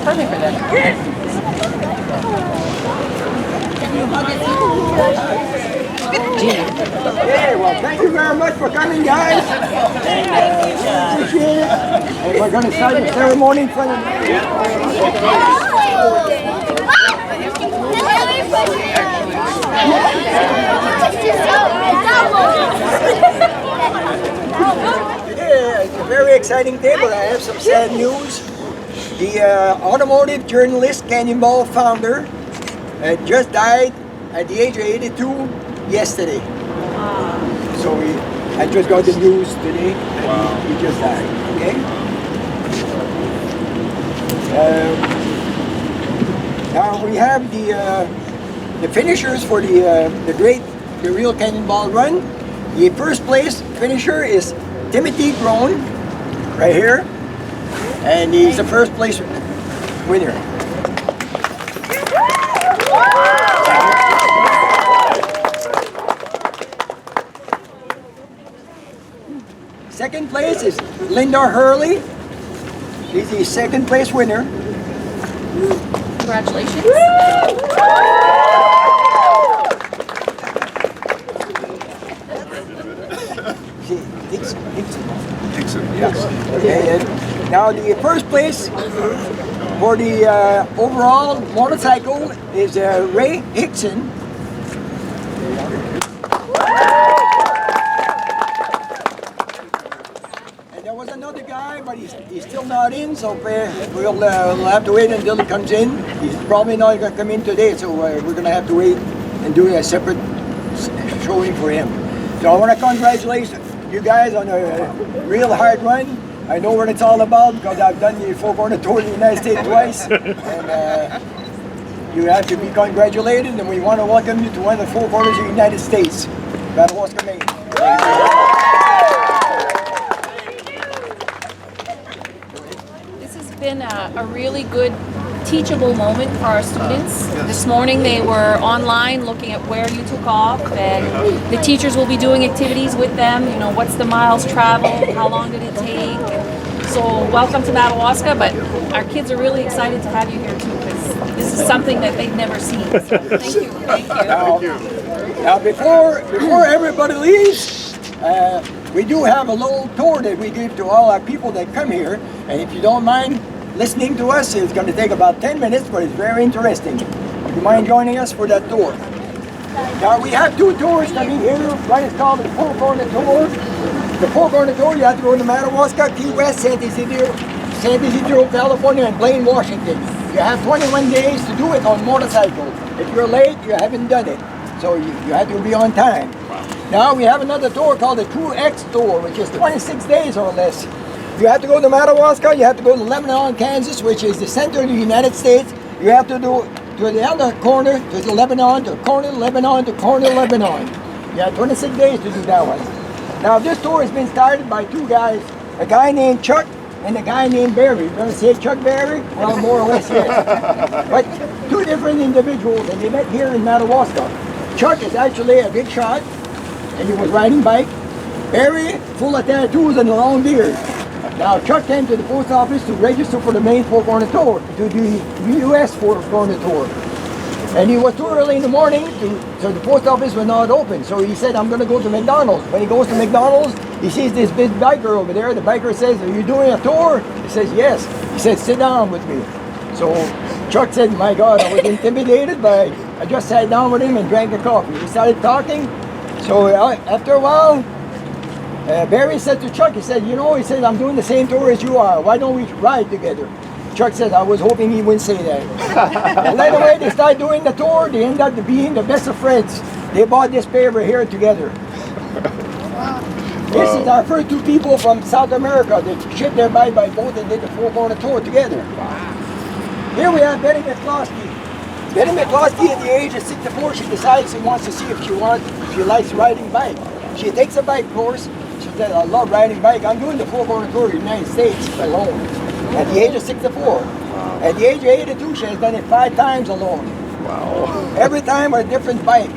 perfect for them. Okay, well, thank you very much for coming, guys. And, appreciate it. And we're going to start the ceremony in front of Today it's a very exciting day, but I have some sad news. The automotive journalist, Cannonball founder, just died at the age of 82 yesterday. So I just got the news today that he just died. Okay. Now we have the finishers for the real Cannonball run. The first place finisher is Timothy Grown, right here, and he's the first place winner. Second place is Linda Hurley. She's the second place winner. Congratulations. Dixon. Yes. Okay, and now the first place for the overall motorcycle is Ray Hickson. And there was another guy, but he's still not in, so we'll have to wait until he comes in. He's probably not going to come in today, so we're going to have to wait and do a separate showing for him. So I want to congratulate you guys on a real hard run. I know what it's all about because I've done the four-corner tour in the United States twice. And you have to be congratulated, and we want to welcome you to one of the four corners of the United States, Madawaska, Maine. This has been a really good teachable moment for our students. This morning they were online looking at where you took off, and the teachers will be doing activities with them. You know, what's the miles traveled, how long did it take? So welcome to Madawaska, but our kids are really excited to have you here too, because this is something that they've never seen. So thank you. Thank you. Now before everybody leaves, we do have a little tour that we give to all our people that come here, and if you don't mind listening to us, it's going to take about 10 minutes, but it's very interesting. Would you mind joining us for that tour? Now we have two tours coming here. One is called the Four Corner Tour. The Four Corner Tour, you have to go to Madawaska, Key West, San Isidro, California, and Blaine, Washington. You have 21 days to do it on motorcycle. If you're late, you haven't done it. So you have to be on time. Now we have another tour called the True X Tour, which is 26 days or less. You have to go to Madawaska, you have to go to Lebanon, Kansas, which is the center of the United States. You have to do to the other corner, to Lebanon, to corner Lebanon, to corner Lebanon. You have 26 days to do that one. Now this tour has been started by two guys, a guy named Chuck and a guy named Barry. You're going to say Chuck Barry? Well, more or less, yes. But two different individuals, and they met here in Madawaska. Chuck is actually a big shot, and he was riding bike. Barry, full of tattoos and a long beard. Now Chuck came to the post office to register for the Maine Four Corner Tour, to the U.S. Four Corner Tour. And he was too early in the morning, so the post office was not open. So he said, I'm going to go to McDonald's. When he goes to McDonald's, he sees this big biker over there. The biker says, are you doing a tour? He says, yes. He said, sit down with me. So Chuck said, my God, I was intimidated, but I just sat down with him and drank a coffee. We started talking. So after a while, Barry said to Chuck, he said, you know, he said, I'm doing the same tour as you are. Why don't we ride together? Chuck said, I was hoping he wouldn't say that. And right away, they started doing the tour. They ended up being the best of friends. They bought this paper here together. This is our first two people from South America that shipped their bike by boat and did the Four Corner Tour together. Here we have Betty McCloskey. Betty McCloskey, at the age of 64, she decides she wants to see if she likes riding bike. She takes a bike course. She said, I love riding bike. I'm doing the Four Corner Tour of the United States alone. At the age of 64. At the age of 82, she has done it 5 times alone. Wow. Every time a different bike.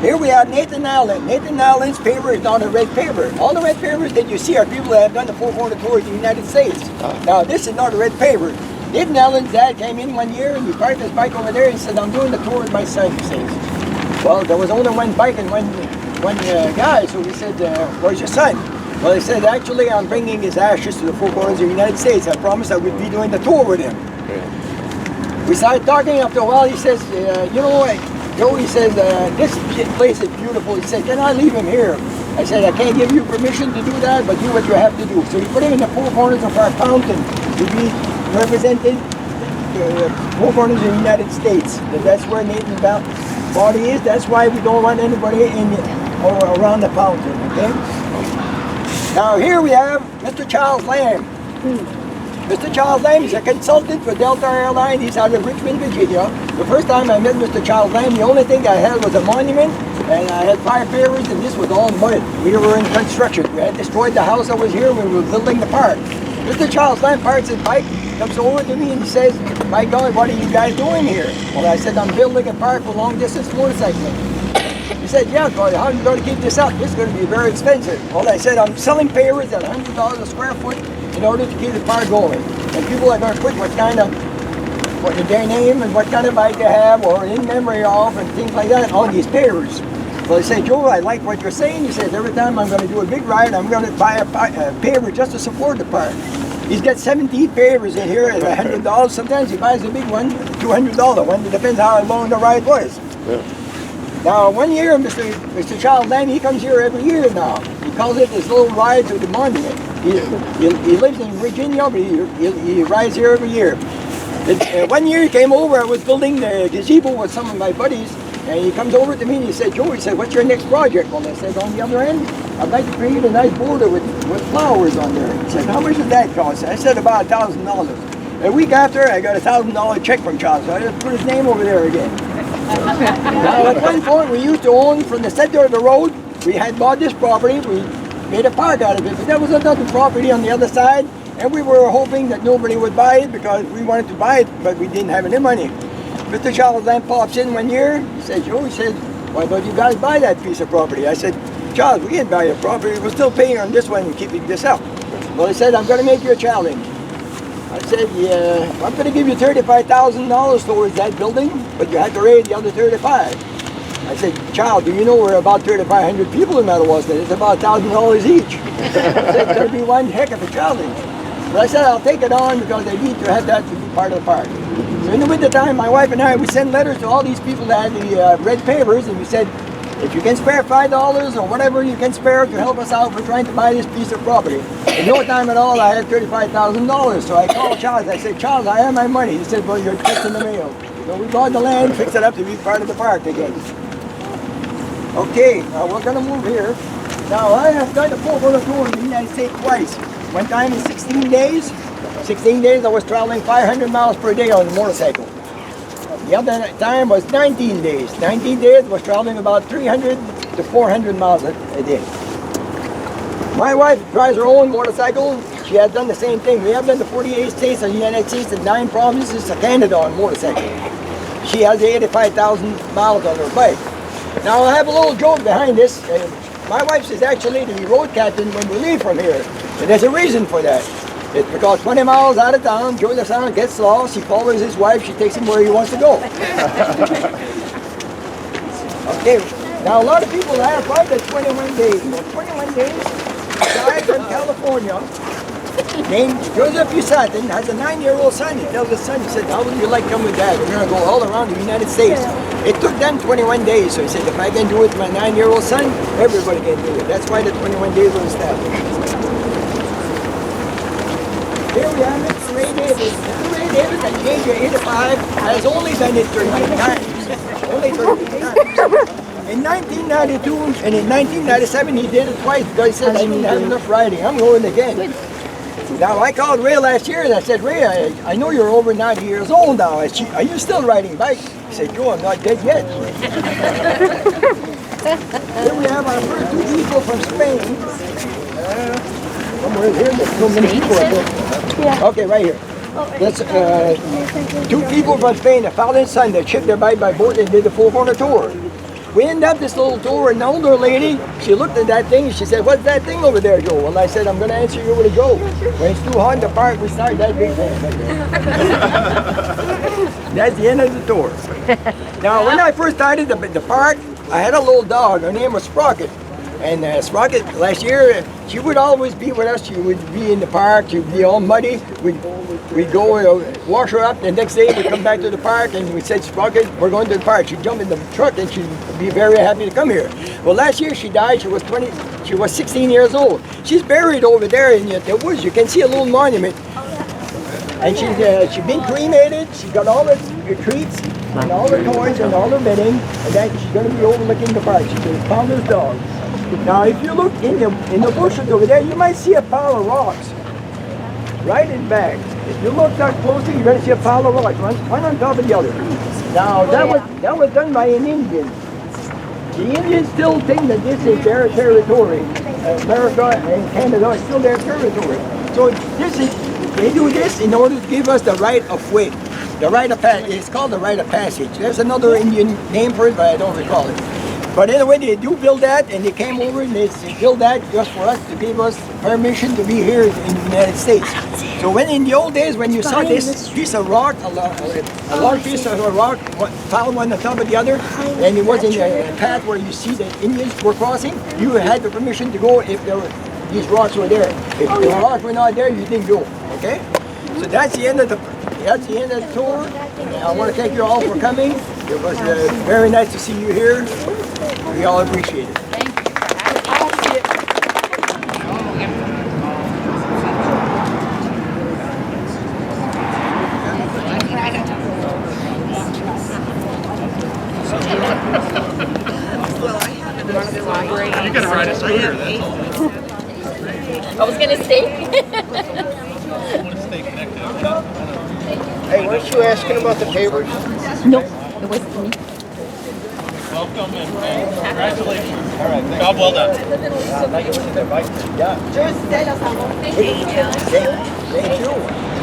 Here we have Nathan Allen. Nathan Allen's paper is not a red paper. All the red papers that you see are people that have done the Four Corner Tour of the United States. Now this is not a red paper. Dave and Ellen's dad came in one year and he parked his bike over there. He said, I'm doing the tour with my son, he says. Well, there was only one bike and one guy, so we said, where's your son? Well, he said, actually, I'm bringing his ashes to the four corners of the United States. I promised I would be doing the tour with him. We started talking. After a while, he says, you know what, Joe, he said, this place is beautiful. He said, can I leave him here? I said, I can't give you permission to do that, but do what you have to do. So we put him in the four corners of our fountain to be represented the four corners of the United States. That's where Nathan's body is. That's why we don't want anybody in or around the fountain, okay? Now here we have Mr. Charles Lamb. Mr. Charles Lamb is a consultant for Delta Airlines. He's out of Richmond, Virginia. The first time I met Mr. Charles Lamb, the only thing I had was a monument, and I had 5 pavers, and this was all mud. We were in construction. We had destroyed the house that was here when we were building the park. Mr. Charles Lamb parks his bike, comes over to me and he says, my God, what are you guys doing here? Well, I said, I'm building a park for long-distance motorcycling. He said, yeah, God, how are you going to keep this up? This is going to be very expensive. Well, I said, I'm selling pavers at $100 a square foot in order to keep the park going. And people are going to put what their name and what kind of bike they have or in memory of and things like that on these pavers. So I said, Joe, I like what you're saying. He says, every time I'm going to do a big ride, I'm going to buy a paver just to support the park. He's got 17 pavers in here at $100. Sometimes he buys a big one, $200 one. It depends how long the ride was. Yeah. Now, one year, Mr. Charles Lamb, he comes here every year now. He calls it his little ride to the monument. He lives in Virginia, but he rides here every year. One year he came over, I was building the gazebo with some of my buddies, and he comes over to me and he said, Joe, he said, what's your next project? Well, I said, on the other end, I'd like to create a nice border with flowers on there. He said, how much does that cost? I said, about $1,000. A week after, I got a $1,000 check from Charles, so I just put his name over there again. Now, at one point, we used to own from the center of the road. We had bought this property. We made a park out of it, but there was another property on the other side, and we were hoping that nobody would buy it because we wanted to buy it, but we didn't have any money. Mr. Charles Lamb pops in one year. He said, Joe, he said, why don't you guys buy that piece of property? I said, Charles, we didn't buy your property. We're still paying on this one and keeping this up. Well, he said, I'm going to make you a challenge. I said, yeah, I'm going to give you $35,000 towards that building, but you have to raise the other 35. I said, Charles, do you know we're about 3,500 people in Madawaska? It's about $1,000 each. I said, it's going to be one heck of a challenge. But I said, I'll take it on because I need to have that to be part of the park. So in the winter time, my wife and I, we send letters to all these people that had the red pavers, and we said, if you can spare $5 or whatever you can spare to help us out, we're trying to buy this piece of property. In no time at all, I had $35,000. So I called Charles. I said, Charles, I have my money. He said, well, your check's in the mail. So we bought the land, fixed it up to be part of the park again. Okay, now we're going to move here. Now, I have done the four-wheeler tour in the United States twice. One time in 16 days. 16 days, I was traveling 500 miles per day on a motorcycle. The other time was 19 days. 19 days was traveling about 300 to 400 miles a day. My wife drives her own motorcycle. She has done the same thing. We have done the 48 states of the United States and 9 provinces of Canada on motorcycle. She has 85,000 miles on her bike. Now I have a little joke behind this. My wife is actually the road captain when we leave from here. And there's a reason for that. It's because 20 miles out of town, Joe the son gets lost, he follows his wife, she takes him where he wants to go. Okay, now a lot of people have tried the 21 days. Well, 21 days, a guy from California named Joseph Usatin has a 9-year-old son. He tells his son, he said, how would you like to come with Dad? We're going to go all around the United States. It took them 21 days, so he said, if I can do it with my 9-year-old son, everybody can do it. That's why the 21 days were established. Here we have it, Ray Davis. Ray Davis at the age of 85 has only done it 13 times. Only 13 times. In 1992 and in 1997 he did it twice because he said, I didn't have enough riding. I'm going again. Now I called Ray last year and I said, Ray, I know you're over 90 years old now. Are you still riding bikes? He said, Joe, I'm not dead yet. Here we have our first 2 people from Spain. Somewhere here, there's so many people right there. Yeah. Okay, right here. That's 2 people from Spain, a father and son, that shipped their bike by boat and did the 4-corner tour. we ended up this little tour, and the older lady, she looked at that thing, and she said, what's that thing over there, Joe? Well, I said, I'm going to answer you where to go. When it's too hot in the park, we start that big thing right there. That's the end of the tour. Now, when I first started the park, I had a little dog. Her name was Sprocket. And Sprocket, last year, she would always be with us. She would be in the park. She would be all muddy. We'd go wash her up. The next day, we'd come back to the park, and we said, Sprocket, we're going to the park. She'd jump in the truck, and she'd be very happy to come here. Well, last year, she died. She was 16 years old. She's buried over there in the woods. You can see a little monument. And she's been cremated. She's got all her treats, and all her toys, and all her bedding. And then she's going to be overlooking the park. She's a founder's dog. Now, if you look in the bushes over there, you might see a pile of rocks right in back. If you look that closely, you're going to see a pile of rocks, one on top of the other. Now, that was done by an Indian. The Indians still think that this is their territory. America and Canada is still their territory. So they do this in order to give us the right of way. The right of passage. It's called the right of passage. There's another Indian name for it, but I don't recall it. But anyway, they do build that, and they came over and they built that just for us to give us permission to be here in the United States. So when in the old days, when you saw this piece of rock, a large piece of rock, piled one on top of the other, and it was in a path where you see the Indians were crossing, you had the permission to go if these rocks were there. If the rocks were not there, you didn't go. Okay? So that's the end of the tour. And I want to thank you all for coming. It was very nice to see you here. We all appreciate it. Thank you. You can ride a scooter, that's all. I was going to stay. Hey, weren't you asking about the papers? No, it wasn't me. Welcome and congratulations. All right, job well done. Yeah. Thank you.